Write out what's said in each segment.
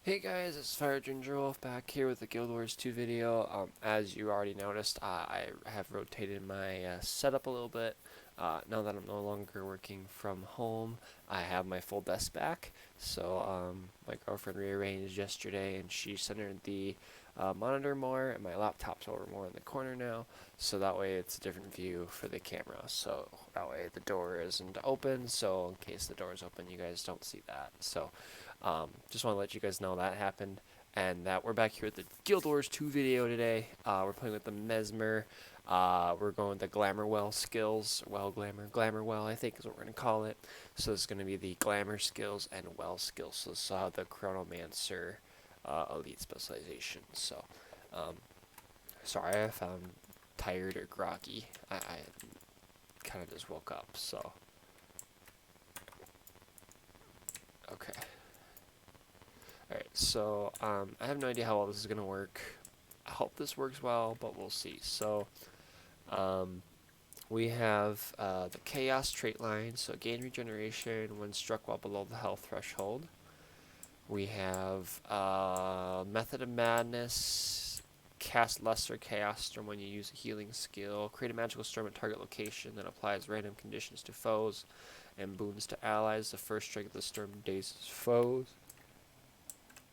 Hey guys, it's Fire Ginger Wolf back here with the Guild Wars 2 video. As you already noticed, I have rotated my setup a little bit. Now that I'm no longer working from home, I have my full desk back. So my girlfriend rearranged yesterday and she centered the monitor more, and my laptop's over more in the corner now. So that way it's a different view for the camera. So that way the door isn't open, so in case the door is open you guys don't see that. So just want to let you guys know that happened, and that we're back here with the Guild Wars 2 video today. We're playing with the Mesmer. We're going with the Glamour well skills. Glamour well, I think is what we're going to call it. So it's going to be the Glamour skills and well skills. So this is the Chronomancer elite specialization. So, sorry if I'm tired or groggy. I kind of just woke up, so. Okay. Alright, so I have no idea how well this is going to work. I hope this works well, but we'll see. So we have the Chaos trait line, so gain regeneration when struck while below the health threshold. We have Method of Madness, cast Lesser Chaos Storm when you use a healing skill, create a magical storm at target location that applies random conditions to foes and boons to allies. The first strike of the storm dazes foes.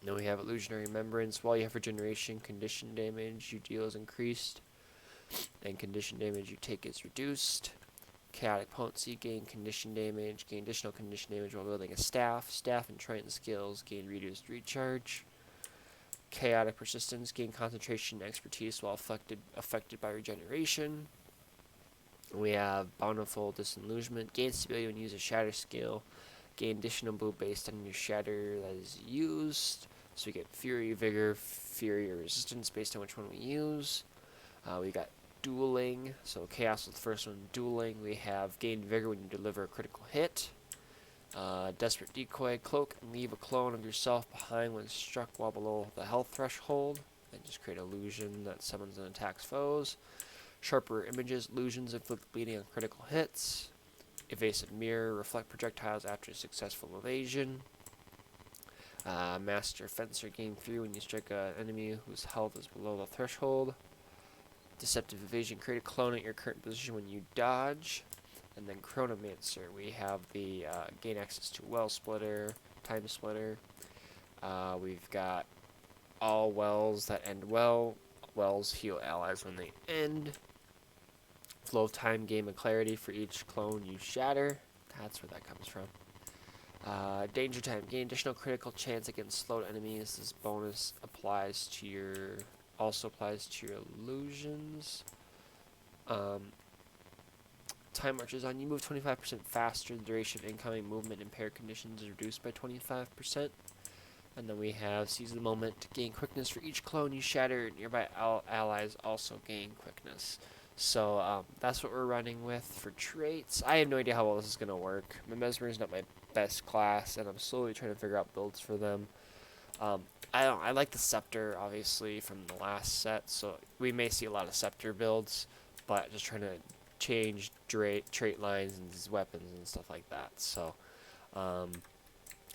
Then we have Illusionary Remembrance. While you have regeneration, condition damage you deal is increased, and condition damage you take is reduced. Chaotic Potency, gain condition damage, gain additional condition damage while wielding a staff. Staff and Triton skills, gain reduced recharge. Chaotic Persistence, gain concentration and expertise while affected by regeneration. We have Bountiful Disillusionment, gain stability when you use a shatter skill. Gain additional blue based on your shatter that is used. So we get Fury, Vigor, Fury, or Resistance based on which one we use. We got Dueling, so Chaos was the first one. Dueling, we have Gain Vigor when you deliver a critical hit. Desperate Decoy, cloak and leave a clone of yourself behind when struck while below the health threshold. And just create illusion that summons and attacks foes. Sharper Images, illusions inflict bleeding on critical hits. Evasive Mirror, reflect projectiles after successful evasion. Master Fencer, gain 3 when you strike an enemy whose health is below the threshold. Deceptive Evasion, create a clone at your current position when you dodge. And then Chronomancer, we have the gain access to Well Splitter, Time Splitter. We've got all wells that end well. Wells heal allies when they end. Flow of time, gain of clarity for each clone you shatter. That's where that comes from. Danger time, gain additional critical chance against slowed enemies. This bonus applies to your illusions. Time marches on. You move 25% faster. The duration of incoming movement impaired conditions is reduced by 25%. And then we have seize the moment, gain quickness for each clone you shatter. Nearby allies also gain quickness. So that's what we're running with for traits. I have no idea how well this is going to work. My Mesmer is not my best class, and I'm slowly trying to figure out builds for them. I like the Scepter, obviously, from the last set, so we may see a lot of Scepter builds, but just trying to change trait lines and weapons and stuff like that.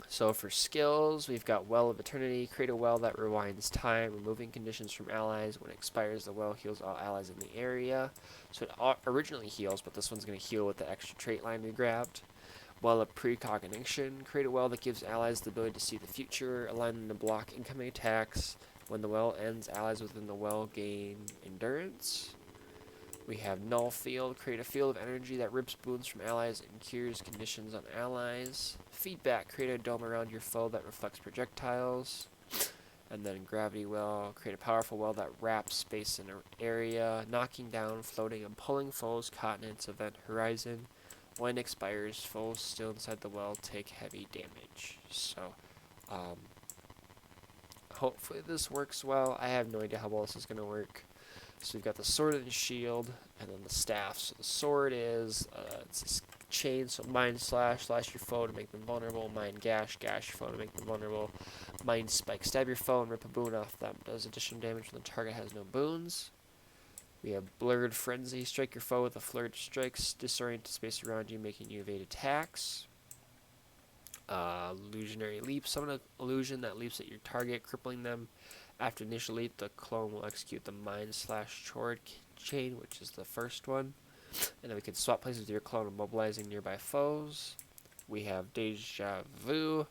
So for skills, we've got Well of Eternity. Create a well that rewinds time, removing conditions from allies. When it expires, the well heals all allies in the area. So it originally heals, but this one's going to heal with the extra trait line we grabbed. Well of Precognition. Create a well that gives allies the ability to see the future, align them to block incoming attacks. When the well ends, allies within the well gain endurance. We have Null Field. Create a field of energy that rips boons from allies and cures conditions on allies. Feedback. Create a dome around your foe that reflects projectiles. And then Gravity Well. Create a powerful well that wraps space in an area, knocking down, floating, and pulling foes caught in its event horizon. When it expires, foes still inside the well take heavy damage. So, hopefully this works well. I have no idea how well this is going to work. So we've got the sword and shield, and then the staff. So the sword is, it's a chain, so mind slash your foe to make them vulnerable. Mind gash your foe to make them vulnerable. Mind spike, stab your foe and rip a boon off them. Does additional damage when the target has no boons. We have blurred frenzy, strike your foe with a flurry of strikes, disorient the space around you, making you evade attacks. Illusionary leap. Summon an illusion that leaps at your target, crippling them. After initial leap, the clone will execute the mind/chord chain, which is the first one. And then we can swap places with your clone, immobilizing nearby foes. We have Deja-Vu.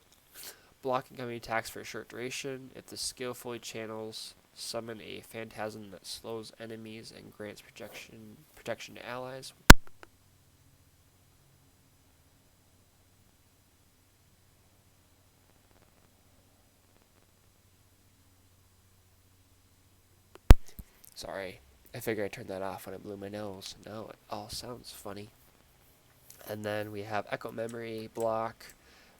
Blocking enemy attacks for a short duration. If the skill fully channels, summon a phantasm that slows enemies and grants protection to allies. Sorry, I figured I turned that off when I blew my nose. Now it all sounds funny. And then we have Echo Memory block.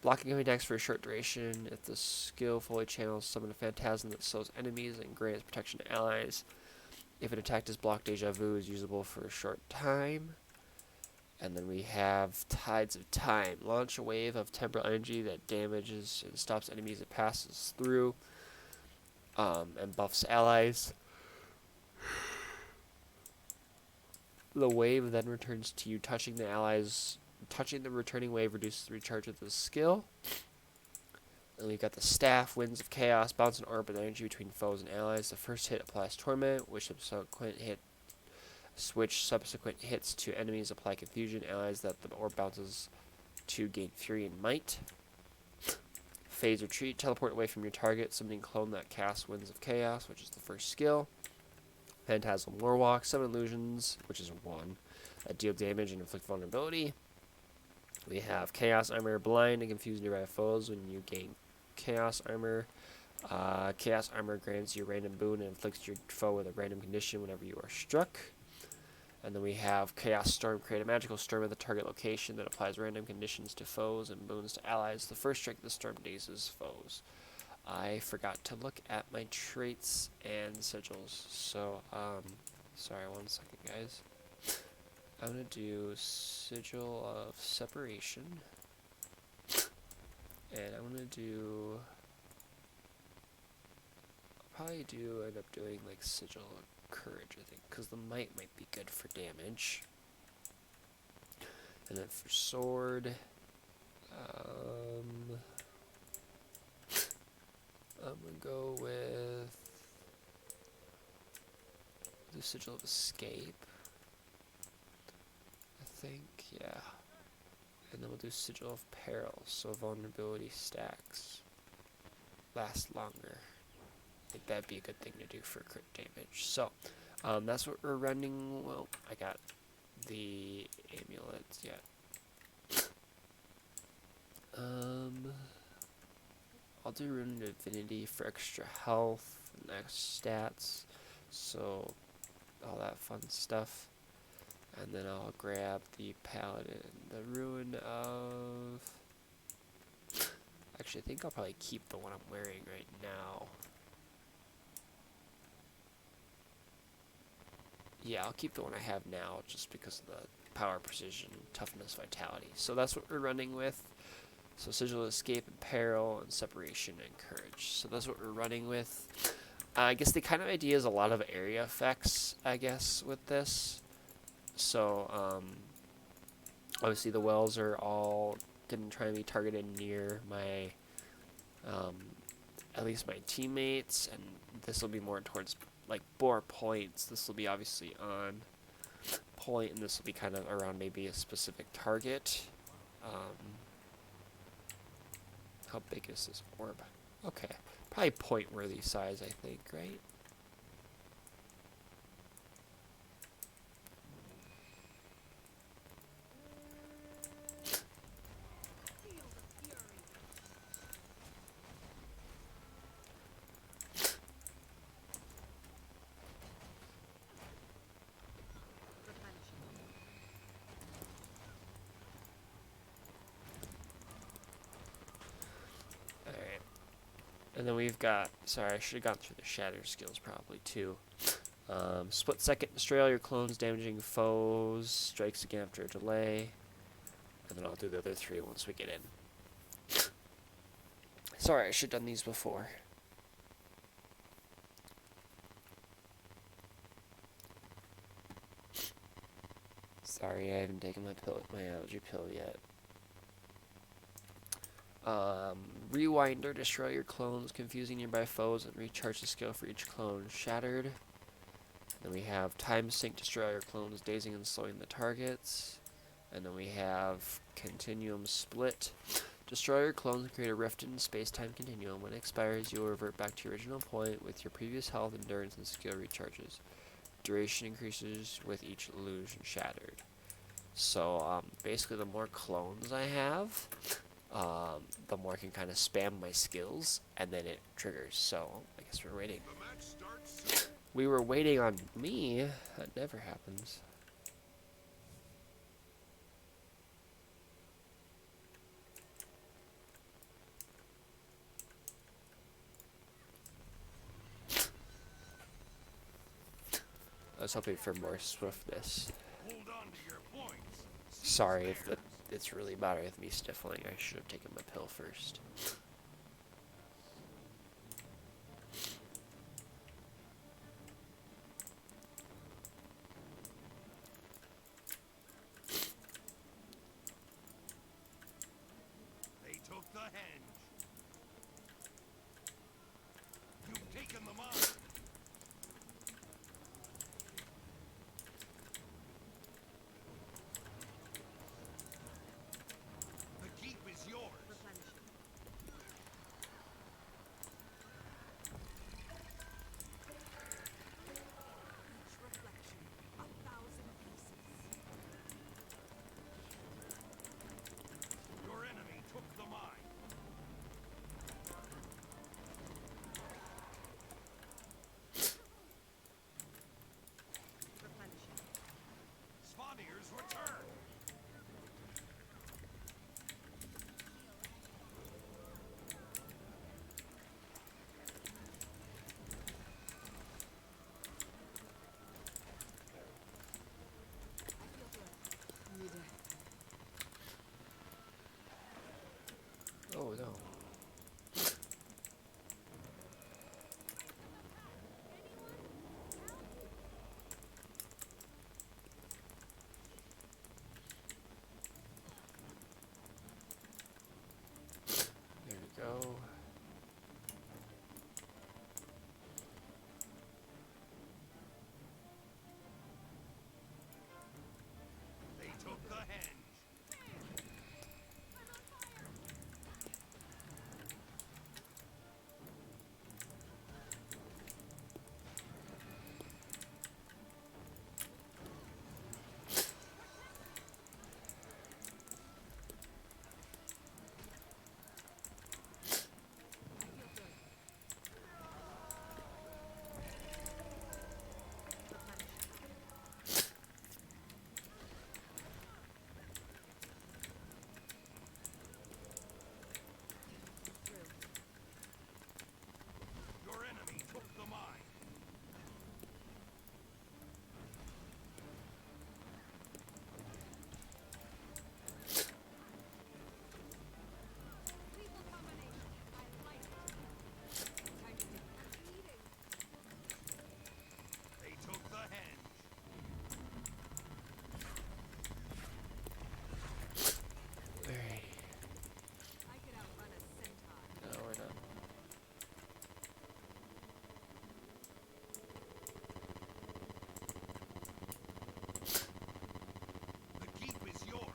Blocking enemy attacks for a short duration. If the skill fully channels, summon a phantasm that slows enemies and grants protection to allies. If an attack is blocked, Deja-Vu is usable for a short time. And then we have Tides of Time. Launch a wave of temporal energy that damages and stops enemies it passes through, and buffs allies. The wave then returns to you, touching the allies. Touching the returning wave reduces the recharge of the skill. And we've got the Staff, Winds of Chaos, bounce an orb with energy between foes and allies. The first hit applies Torment, which subsequent hits to enemies apply Confusion. Allies that the orb bounces to gain Fury and Might. Phase Retreat, teleport away from your target, summoning clone that casts Winds of Chaos, which is the first skill. Phantasmal Warwalk, summon illusions, which is 1, that deal damage and inflict vulnerability. We have Chaos Armor, blind and confuse nearby foes when you gain Chaos Armor. Chaos Armor grants you a random boon and inflicts your foe with a random condition whenever you are struck. And then we have Chaos Storm, create a magical storm at the target location that applies random conditions to foes and boons to allies. The first strike of the storm dazes foes. I forgot to look at my traits and sigils, so, sorry, 1 second, guys. I'm going to do Sigil of Separation, and I'm going to do, I'll probably end up doing, like, Sigil of Courage, I think, because the might be good for damage. And then for sword, I'm going to go with the Sigil of Escape, I think, yeah. And then we'll do Sigil of Peril, so vulnerability stacks last longer. I think that'd be a good thing to do for crit damage. So, that's what we're running. Well, I got the amulets yet. I'll do Rune Divinity for extra health and extra stats, so all that fun stuff. And then I'll grab the Paladin, the Rune of... Actually, I think I'll probably keep the one I'm wearing right now. Yeah, I'll keep the one I have now just because of the power, precision, toughness, vitality. So that's what we're running with. So Sigil of Escape and Peril and Separation and Courage. So that's what we're running with. I guess the kind of idea is a lot of area effects, I guess, with this. So, obviously the wells are all going to try and be targeted near my, at least my teammates, and this will be more towards, like, bore points. This will be obviously on point, and this will be kind of around maybe a specific target. How big is this orb? Okay, probably point-worthy size, I think, right? And then we've got, sorry, I should have gone through the shatter skills probably too. Split second, destroy all your clones, damaging foes, strikes again after a delay. And then I'll do the other 3 once we get in. Sorry, I should have done these before. Sorry, I haven't taken my allergy pill yet. Rewinder, destroy your clones, confusing nearby foes, and recharge the skill for each clone shattered. Then we have time sink, destroy your clones, dazing and slowing the targets. And then we have continuum split. Destroy your clones and create a rift in space-time continuum. When it expires, you will revert back to your original point with your previous health, endurance, and skill recharges. Duration increases with each illusion shattered. So basically, the more clones I have, the more I can kind of spam my skills, and then it triggers. So I guess we're waiting. We were waiting on me. That never happens. I was hoping for more swiftness. Sorry if it's really bad with me sniffling. I should have taken my pill first. They took the henge. You've taken them on. The keep is yours. Your enemy took the mine. Spawniers return. Oh no. There we go. They took the henge. Your enemy took the mine. They took the henge. Alright. No, we're not. The keep is yours.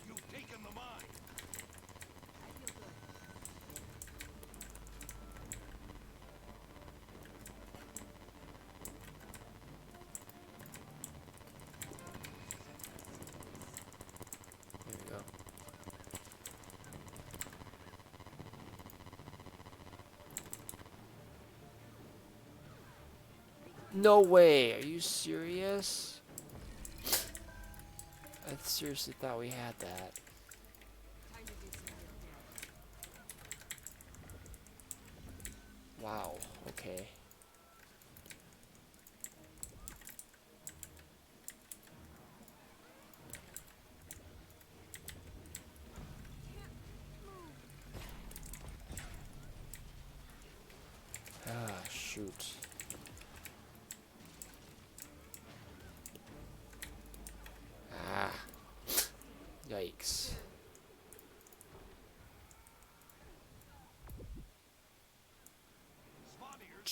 You've taken the mine. There we go. No way! Are you serious? I seriously thought we had that. Wow, okay.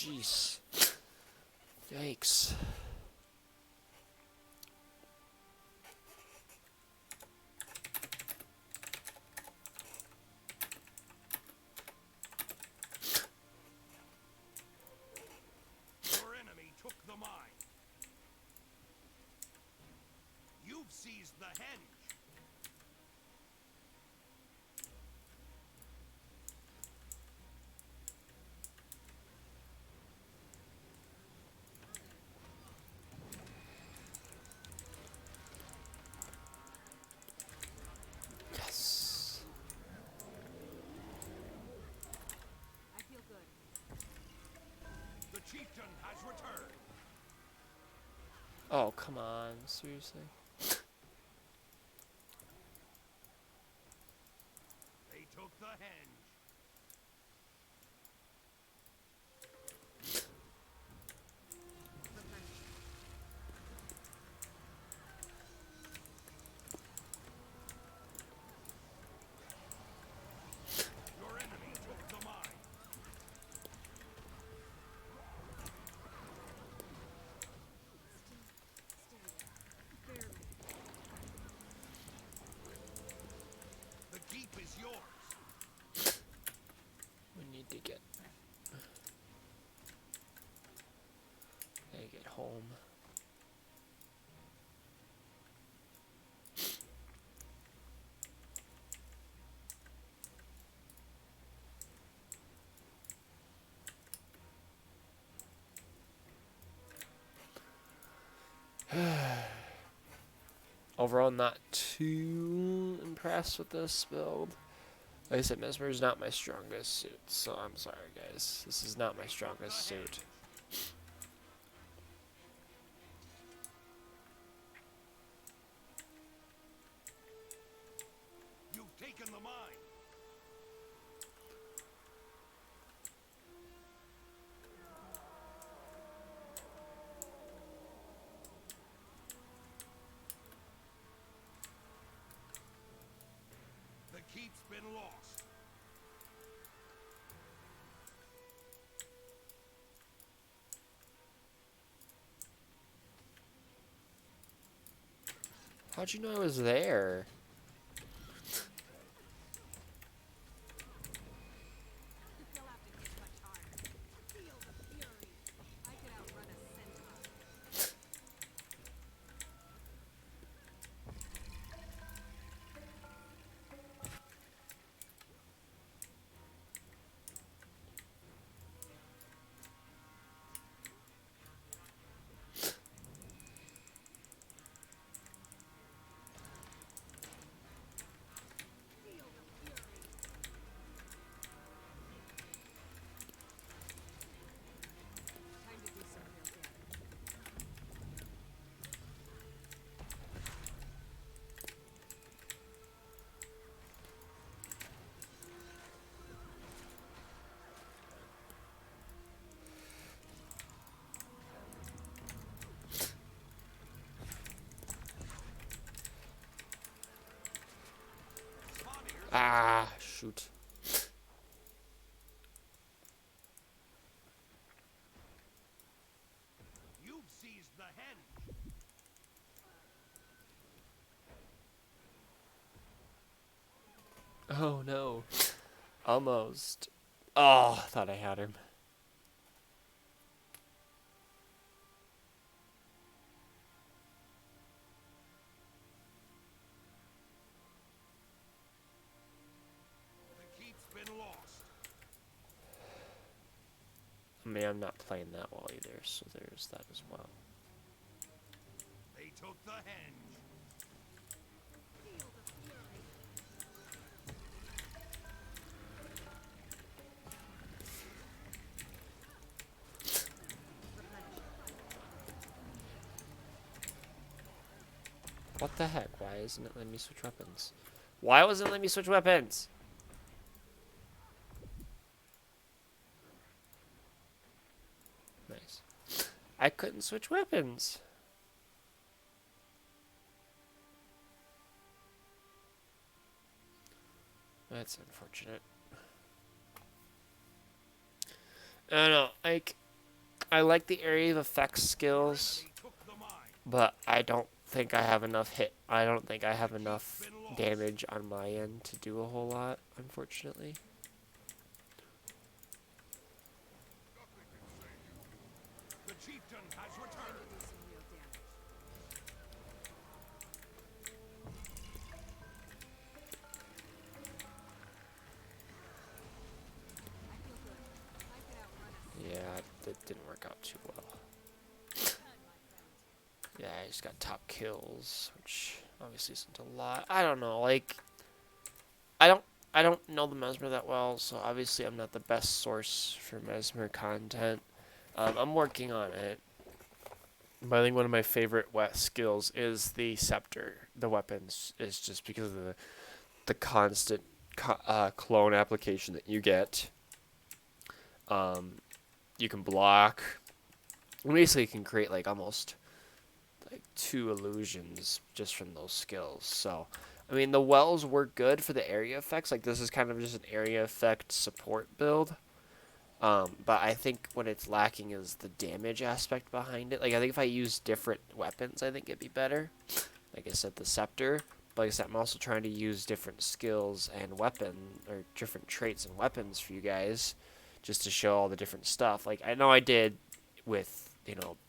jeez. Yikes. Your enemy took the mine. You've seized the henge. Yes. I feel good. The chieftain has returned. Oh, come on. Seriously? They took the henge. Replenish. Your enemy took the mine. Stay there. Barely. The keep is yours. We need to get... Gotta get home. Overall, not too impressed with this build. Like I said, Mesmer is not my strongest suit, so I'm sorry, guys. This is not my strongest suit. You've taken the mine. The keep's been lost. How'd you know I was there? You'll have to hit much harder. Feel the fury. I could outrun a centaur. Feel the fury. Time to do some real damage. Spaniards. Ah, shoot. You've seized the henge. Oh no. Almost. Oh, I thought I had him. The keep's been lost. I mean, I'm not playing that well either, so there's that as well. They took the henge. Feel the fury. Replenish. What the heck? Why isn't it letting me switch weapons? Why wasn't it letting me switch weapons? Nice. I couldn't switch weapons. That's unfortunate. I don't know, like, I like the area of effects skills, Enemy took the mine. but I don't think I have enough hit. I don't think I have enough damage on my end to do a whole lot, unfortunately. Nothing can save you. The chieftain has Time returned. to do some real damage. I feel good. I could outrun a Yeah, that didn't work out too well. centaur, my friend. Yeah, I just got top kills, which obviously isn't a lot. I don't know, like I don't I don't know the Mesmer that well, so obviously I'm not the best source for Mesmer content. I'm working on it. But I think one of my favorite wet skills is the scepter. The weapons is just because of the constant clone application that you get. You can block. You basically can create like almost like 2 illusions just from those skills. So, I mean, the wells work good for the area effects. Like this is kind of just an area effect support build. But I think what it's lacking is the damage aspect behind it. Like I think if I use different weapons, I think it'd be better. Like I said, the scepter. But like I said, I'm also trying to use different skills and weapon or different traits and weapons for you guys, just to show all the different stuff. Like I know I did with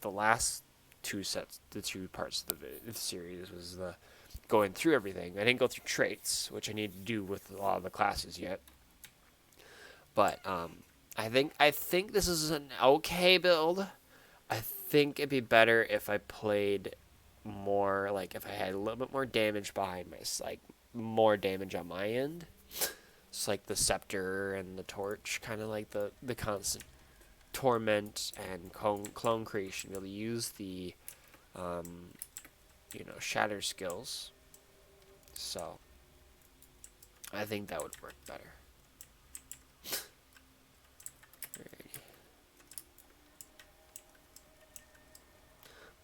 the last 2 sets, the 2 parts of the series was the going through everything. I didn't go through traits, which I need to do with a lot of the classes yet. But I think this is an okay build. I think it'd be better if I played more, like if I had a little bit more damage behind my, like more damage on my end. It's like the scepter and the torch, kind of like the constant torment and clone creation. You'll use the shatter skills. So I think that would work better. Alrighty.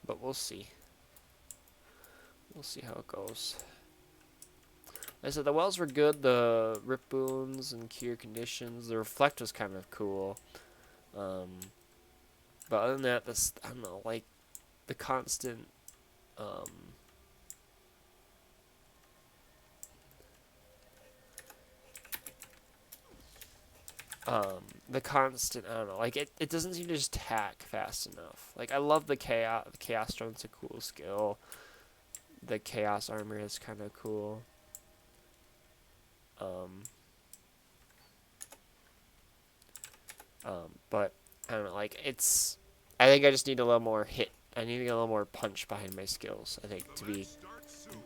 But we'll see. We'll see how it goes. Like I said, the wells were good. The rip boons and cure conditions. The reflect was kind of cool. But other than that, this, I don't know, like the constant I don't know, like it doesn't seem to just tack fast enough. Like I love the chaos drone's a cool skill. The chaos armor is kind of cool. But I don't know, like I think I just need a little more hit. I need to get a little more punch behind my skills, I think, to be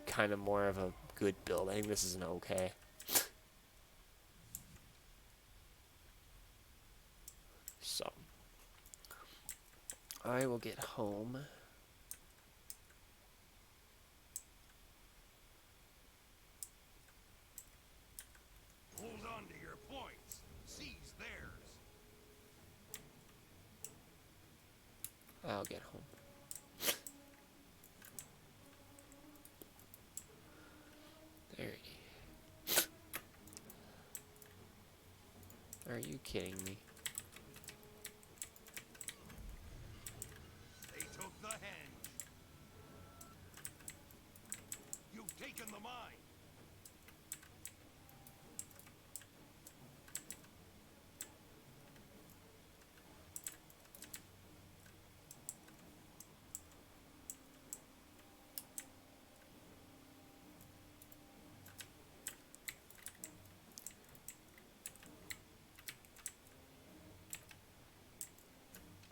kind of more of a good build. I think this is an okay. So, I will get home. Hold on to your points. Seize theirs. I'll get home. Alrighty. Are you kidding me? They took the henge. You've taken the mine.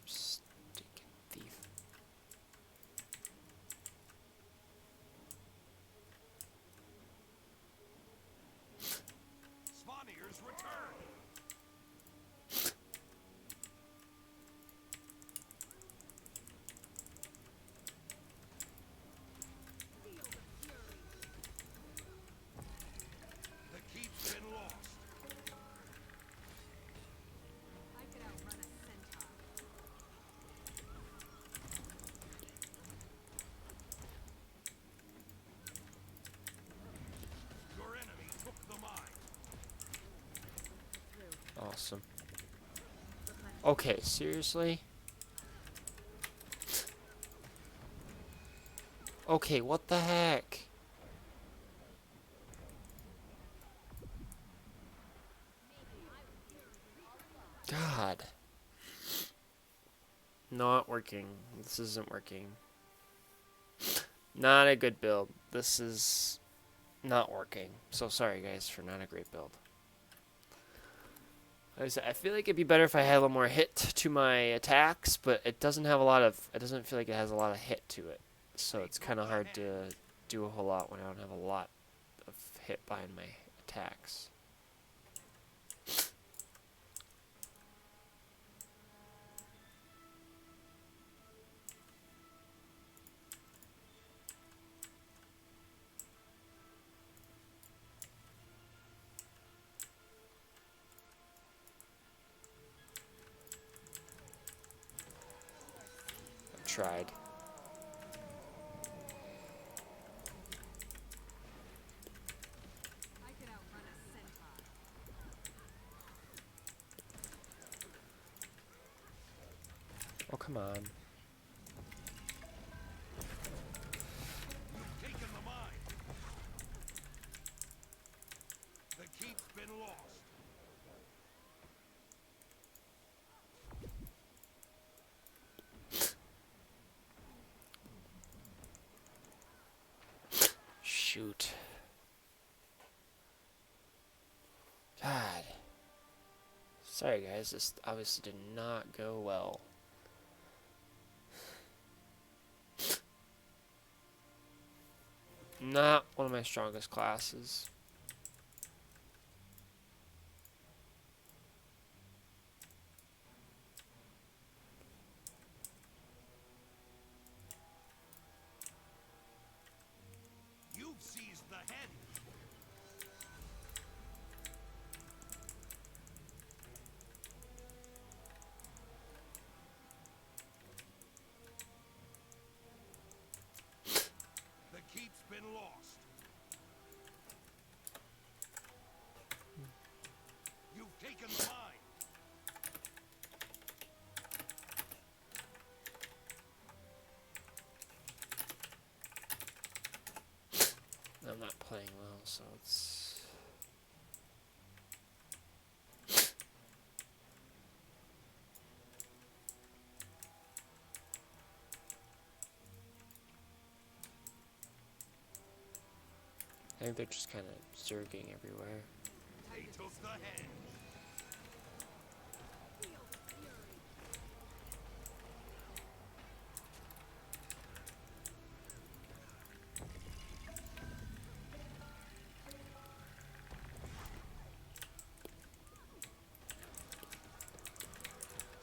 Stinking thief. Spawniers return. Feel the fury. The keep's been lost. I could outrun a centaur. Your enemy took the mine. Through. Awesome. Replenish. Okay, seriously? Okay, what the heck? God. Not working. This isn't working. Not a good build. This is not working. So sorry guys for not a great build. Like I said, I feel like it'd be better if I had a little more hit to my attacks, but it doesn't have a lot of, it doesn't feel like it has a lot of hit to it. So it's kind of hard to do a whole lot when I don't have a lot of hit behind my attacks. I've tried. I could outrun a centaur. Oh, come on. You've taken the mine. The keep's been lost. Shoot. God. Sorry guys, this obviously did not go well. Not one of my strongest classes. You've seized the head. The keep's been lost. You've taken the mine. I'm not playing well, so it's... I think they're just kind of zerging everywhere. They took the head. Feel the fury.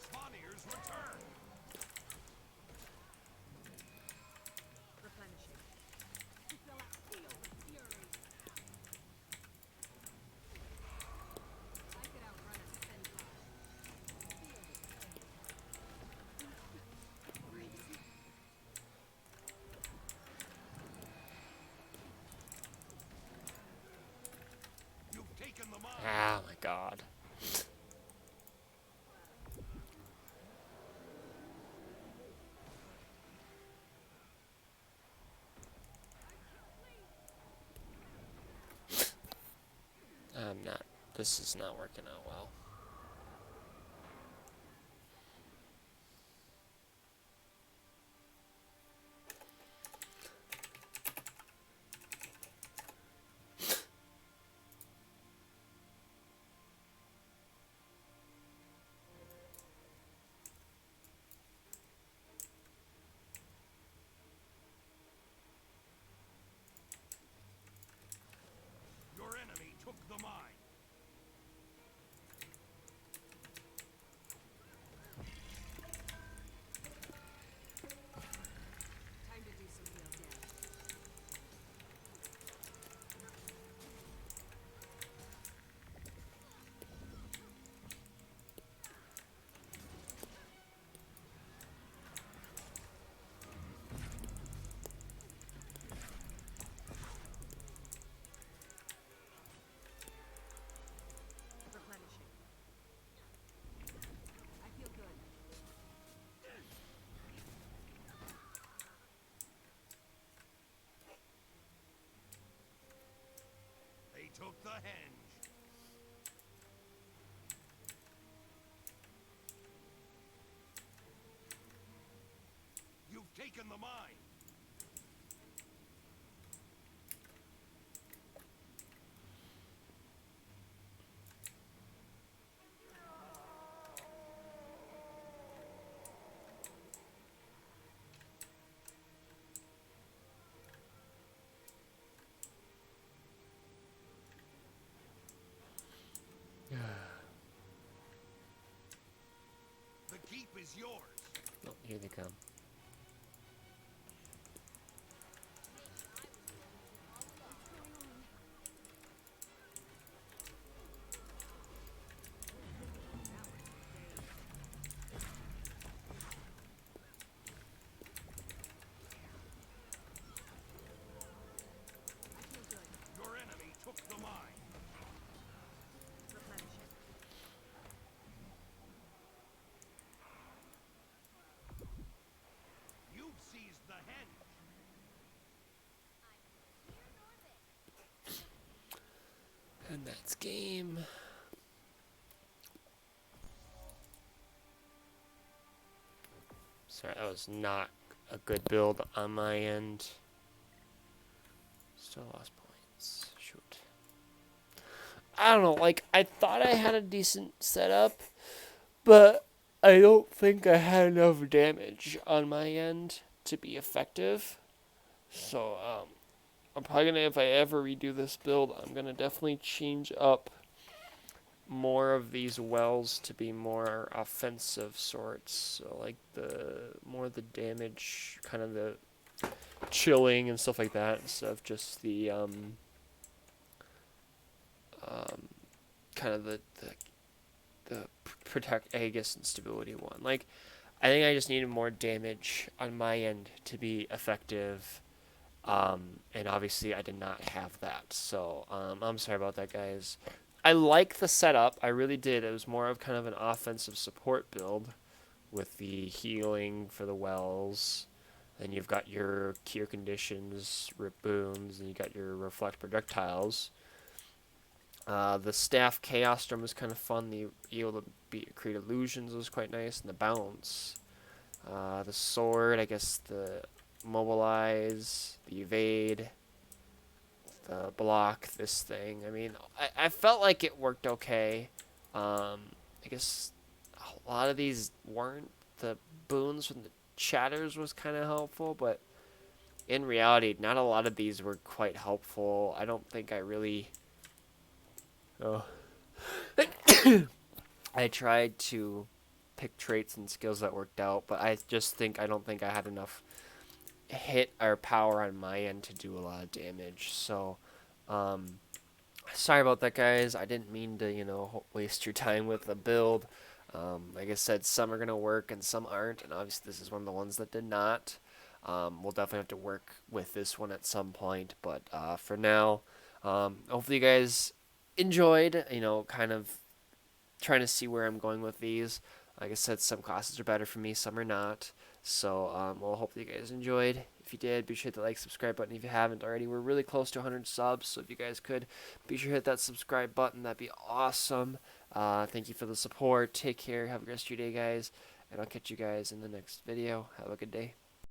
Spawniers return. Replenishing. Feel the fury. I could outrun a centaur. You've taken the mine. Ah, my God. I'm not... This is not working out well. Your enemy took the mine. took the henge. You've taken the mine. The keep is yours. Oh, here they come. Your enemy took the mine. Replenishing. You've seized the henge. And that's game. Sorry, that was not a good build on my end. Still lost points. Shoot. I don't know, like, I thought I had a decent setup, but I don't think I had enough damage on my end to be effective. So, I'm probably gonna, if I ever redo this build, I'm gonna definitely change up more of these wells to be more offensive sorts. So, like, more the damage, kind of the chilling and stuff like that, instead of just the, kind of the protect Aegis and stability one. Like, I think I just needed more damage on my end to be effective. And obviously I did not have that. So, I'm sorry about that, guys. I like the setup. I really did. It was more of kind of an offensive support build with the healing for the wells. Then you've got your cure conditions, rip boons, and you got your reflect projectiles. The staff chaos storm was kind of fun. The able to create illusions was quite nice, and the bounce. The sword, I guess the mobilize, the evade, the block, this thing. I mean, I felt like it worked okay. I guess a lot of these weren't. The boons from the shatters was kind of helpful, but in reality, not a lot of these were quite helpful. I don't think I really... Oh. I tried to pick traits and skills that worked out, but I don't think I had enough hit or power on my end to do a lot of damage. So, sorry about that, guys. I didn't mean to, waste your time with a build. Like I said, some are gonna work and some aren't, and obviously this is one of the ones that did not. We'll definitely have to work with this one at some point, but for now, hopefully you guys enjoyed, kind of trying to see where I'm going with these. Like I said, some classes are better for me, some are not. So, well, hopefully you guys enjoyed. If you did, be sure to hit the like, subscribe button if you haven't already. We're really close to 100 subs, so if you guys could, be sure to hit that subscribe button. That'd be awesome. Thank you for the support. Take care. Have a good rest of your day, guys. And I'll catch you guys in the next video. Have a good day.